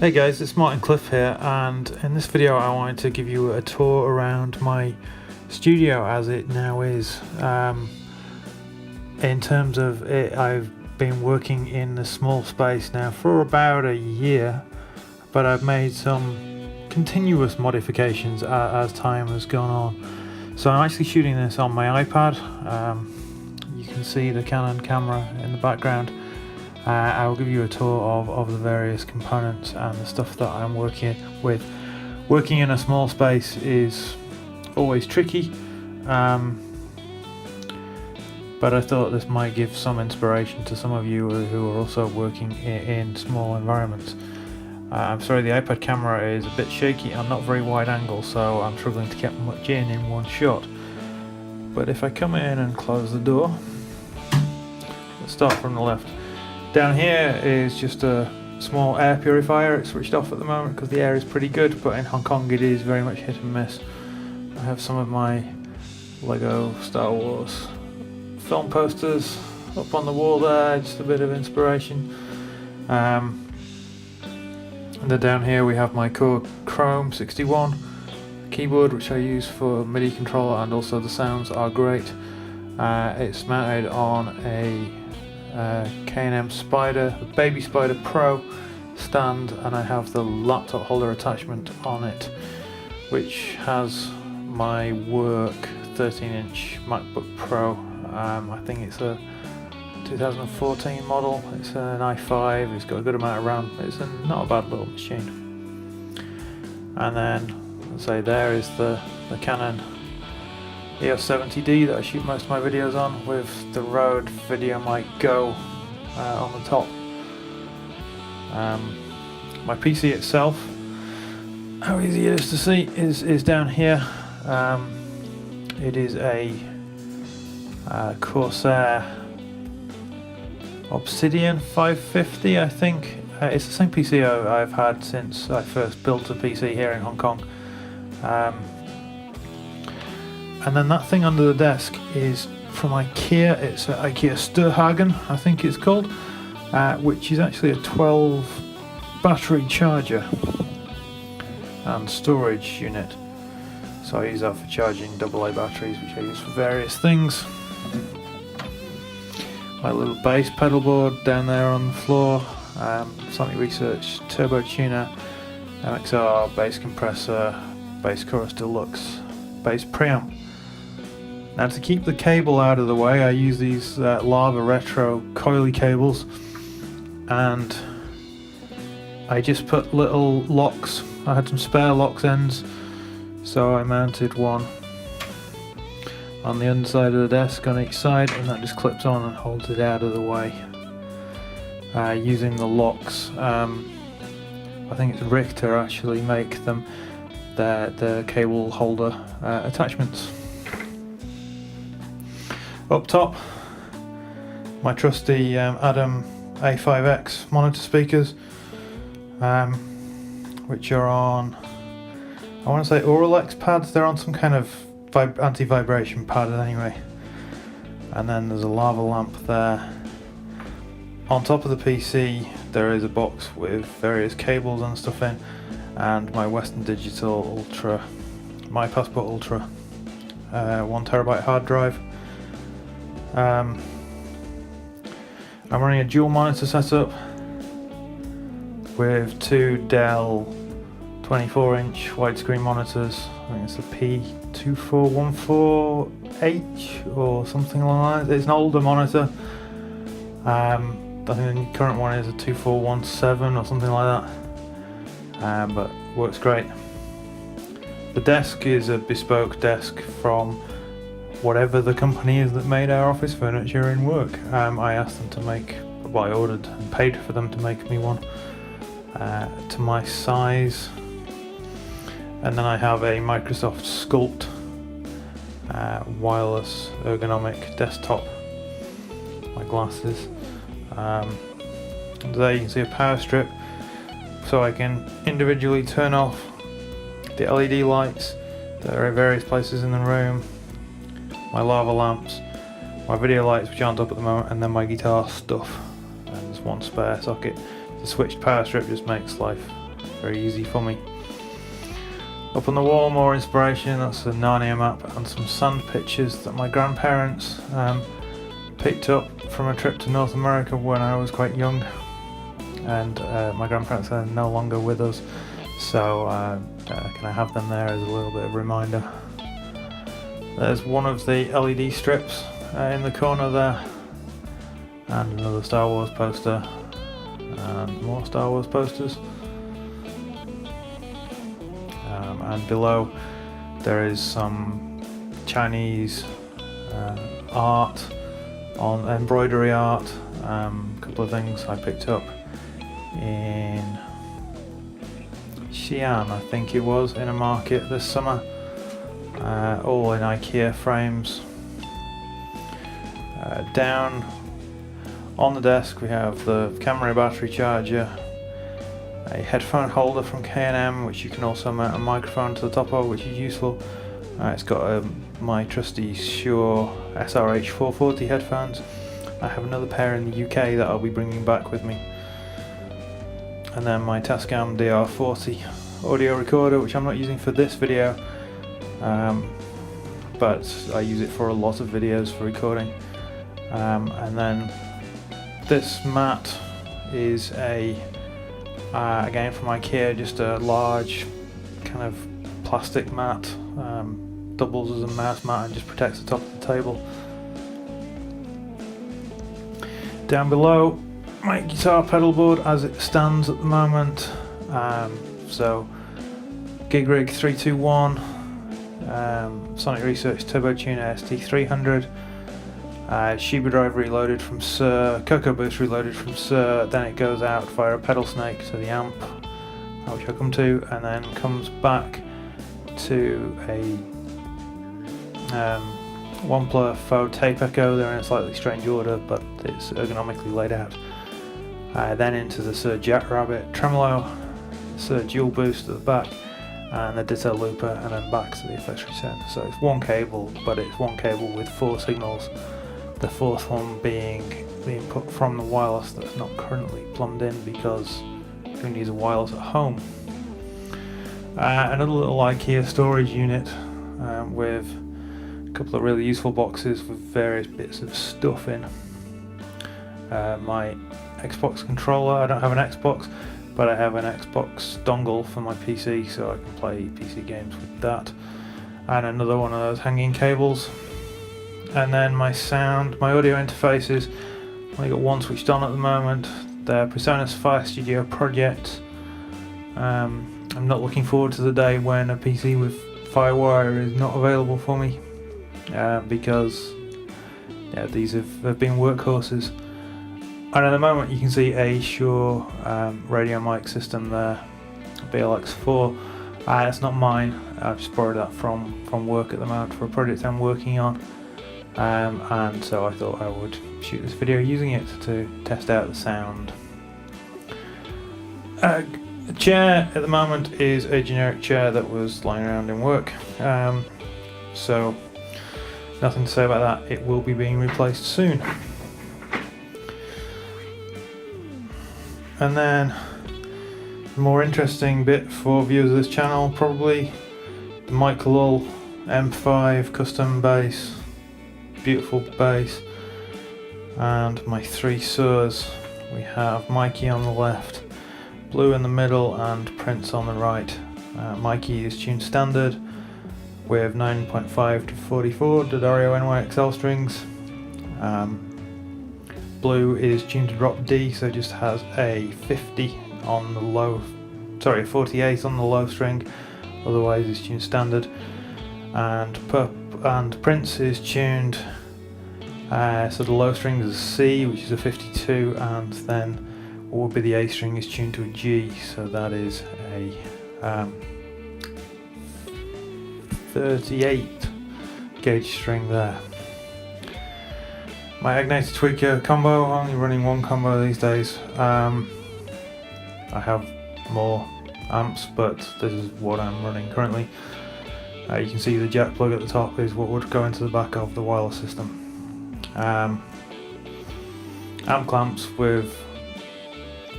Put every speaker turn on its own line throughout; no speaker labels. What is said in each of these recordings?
Hey guys, it's Cliffe here, and in this video I wanted to give you a tour around my studio as it now is. In terms of it, I've been working in a small space now for about a year, but I've made some continuous modifications as time has gone on. So I'm actually shooting this on my iPad. You can see the Canon camera in the background. I will give you a tour of the various components and the stuff that I'm working with. Working in a small space is always tricky, but I thought this might give some inspiration to some of you who are also working in small environments. I'm sorry, the iPad camera is a bit shaky and not very wide angle, so I'm struggling to get much in one shot. But if I come in and close the door, let's start from the left. Down here is just a small air purifier. It's switched off at the moment because the air is pretty good, but in Hong Kong it is very much hit and miss. I have some of my Lego Star Wars film posters up on the wall there, just a bit of inspiration. And then down here we have my Core Chrome 61 keyboard, which I use for MIDI control, and also the sounds are great. It's mounted on a K&M Spider, Baby Spider Pro stand, and I have the laptop holder attachment on it, which has my work 13-inch MacBook Pro. I think it's a 2014 model. It's an i5. It's got a good amount of RAM. It's not a bad little machine. And then, let's say, there is the Canon EOS 70D that I shoot most of my videos on, with the Rode Video Mic Go on the top. My PC itself, how easy it is to see, is down here. It is a Corsair Obsidian 550, I think. It's the same PC I've had since I first built a PC here in Hong Kong. And then that thing under the desk is from IKEA. It's an IKEA Sturhagen, I think it's called, which is actually a 12 battery charger and storage unit. So I use that for charging AA batteries, which I use for various things. My little bass pedalboard down there on the floor, Sonic Research turbo tuner, MXR bass compressor, bass chorus deluxe, bass preamp. Now, to keep the cable out of the way, I use these Lava Retro coily cables, and I just put little locks. I had some spare locks ends, so I mounted one on the underside of the desk on each side, and that just clips on and holds it out of the way. Using the locks, I think it's Richter actually make them, the cable holder attachments. Up top, my trusty Adam A5X monitor speakers, which are on, I want to say Auralex pads. They're on some kind of anti-vibration pad anyway. And then there's a lava lamp there. On top of the PC there is a box with various cables and stuff in, and my Western Digital Ultra, my Passport Ultra 1TB hard drive. I'm running a dual monitor setup with two Dell 24-inch widescreen monitors. I think it's the P2414H or something like that. It's an older monitor. I think the current one is a 2417 or something like that, but works great. The desk is a bespoke desk from whatever the company is that made our office furniture in work. I asked them to make, well, I ordered and paid for them to make me one to my size. And then I have a Microsoft Sculpt wireless ergonomic desktop, my glasses. And there you can see a power strip, so I can individually turn off the LED lights that are in various places in the room, my lava lamps, my video lights which aren't up at the moment, and then my guitar stuff. And there's one spare socket. The switched power strip just makes life very easy for me. Up on the wall, more inspiration. That's a Narnia map and some sand pictures that my grandparents picked up from a trip to North America when I was quite young, and my grandparents are no longer with us, so can I have them there as a little bit of a reminder. There's one of the LED strips in the corner there, and another Star Wars poster, and more Star Wars posters. And below there is some Chinese art, on embroidery art, a couple of things I picked up in Xi'an, I think it was, in a market this summer, all in IKEA frames. Down on the desk we have the camera battery charger, a headphone holder from K&M, which you can also mount a microphone to the top of, which is useful. It's got my trusty Shure SRH 440 headphones. I have another pair in the UK that I'll be bringing back with me. And then my Tascam DR40 audio recorder, which I'm not using for this video, but I use it for a lot of videos for recording. And then this mat is again from IKEA, just a large kind of plastic mat, doubles as a mouse mat and just protects the top of the table. Down below, my guitar pedal board as it stands at the moment, so Gigrig 321, Sonic Research Turbo Tuner ST300, Shiba Drive reloaded from Sir, Cocoa Boost reloaded from Sir, then it goes out via a pedal snake to the amp, which I'll come to, and then comes back to a Wampler Faux Tape Echo. They're in a slightly strange order, but it's ergonomically laid out. Then into the Sir Jackrabbit Tremolo, Sir Dual Boost at the back, and the Ditto Looper, and then back to the effects return. So it's one cable, but it's one cable with 4 signals. The fourth one being the input from the wireless that's not currently plumbed in, because who needs a wireless at home? Another little IKEA storage unit with a couple of really useful boxes with various bits of stuff in. My Xbox controller, I don't have an Xbox, but I have an Xbox dongle for my PC, so I can play PC games with that. And another one of those hanging cables. And then my audio interfaces, I've only got one switched on at the moment. They're PreSonus Fire Studio projects. I'm not looking forward to the day when a PC with FireWire is not available for me, because these have been workhorses. And at the moment you can see a Shure radio mic system there, BLX4. It's not mine, I've just borrowed that from work at the moment for a project I'm working on. And so I thought I would shoot this video using it to test out the sound. The chair at the moment is a generic chair that was lying around in work, so nothing to say about that. It will be being replaced soon. And then the more interesting bit for viewers of this channel, probably the Mike Lull M5 custom bass. Beautiful bass, and my 3 Surs. We have Mikey on the left, Blue in the middle, and Prince on the right. Mikey is tuned standard with 9.5 to 44 D'Addario NYXL strings. Blue is tuned to drop D, so just has a 50 on the low, sorry, 48 on the low string, otherwise it's tuned standard. And Prince is tuned, so the low string is a C, which is a 52, and then what would be the A string is tuned to a G, so that is a 38 gauge string there. My Agnator Tweaker combo, only running one combo these days. I have more amps, but this is what I'm running currently. You can see the jack plug at the top is what would go into the back of the wireless system. Amp clamps with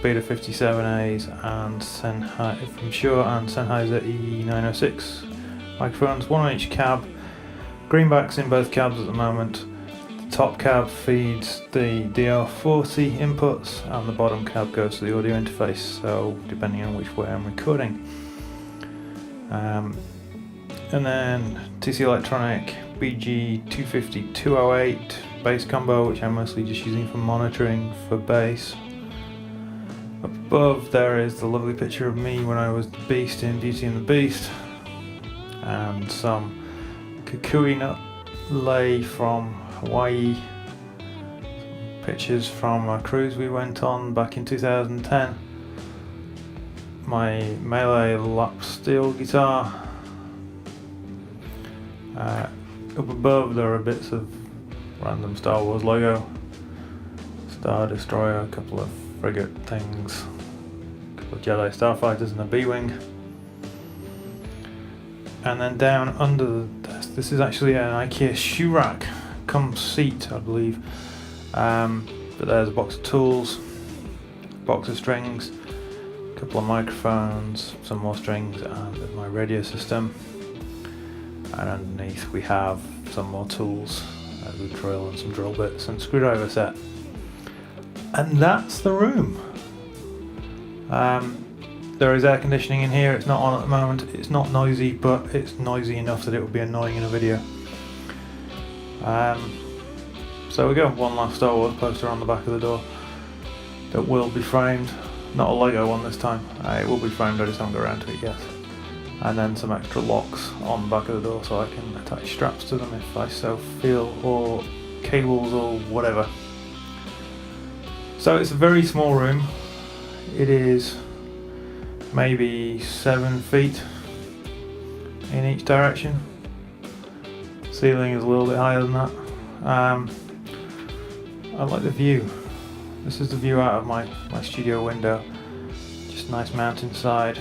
Beta 57As and from Shure and Sennheiser E906 microphones, one on each cab. Greenbacks in both cabs at the moment. The top cab feeds the DR40 inputs and the bottom cab goes to the audio interface, so depending on which way I'm recording. And then TC Electronic BG250208 bass combo, which I'm mostly just using for monitoring for bass. Above there is the lovely picture of me when I was the Beast in Beauty and the Beast, and some kukui nut lay from Hawaii, pictures from a cruise we went on back in 2010, my Melee lap steel guitar. Up above there are bits of random Star Wars logo, Star Destroyer, a couple of frigate things, a couple of Jedi Starfighters and a B-Wing. And then down under the desk, this is actually an IKEA shoe rack, come seat I believe, but there's a box of tools, box of strings, a couple of microphones, some more strings, and my radio system. And underneath we have some more tools, a root drill and some drill bits and screwdriver set. And that's the room. There is air conditioning in here, it's not on at the moment, it's not noisy, but it's noisy enough that it would be annoying in a video. So we go, one last Star Wars poster on the back of the door that will be framed, not a Lego one this time, it will be framed, I just haven't got around to it yet. And then some extra locks on the back of the door so I can attach straps to them if I so feel, or cables or whatever. So it's a very small room. It is maybe 7 feet in each direction. Ceiling is a little bit higher than that. I like the view. This is the view out of my studio window. Just nice mountainside,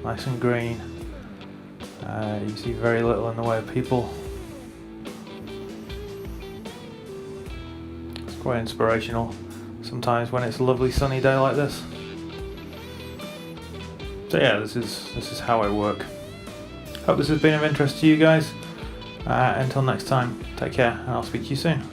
nice and green. You see very little in the way of people. It's quite inspirational sometimes when it's a lovely sunny day like this. So yeah, this is how I work. Hope this has been of interest to you guys. Until next time, take care and I'll speak to you soon.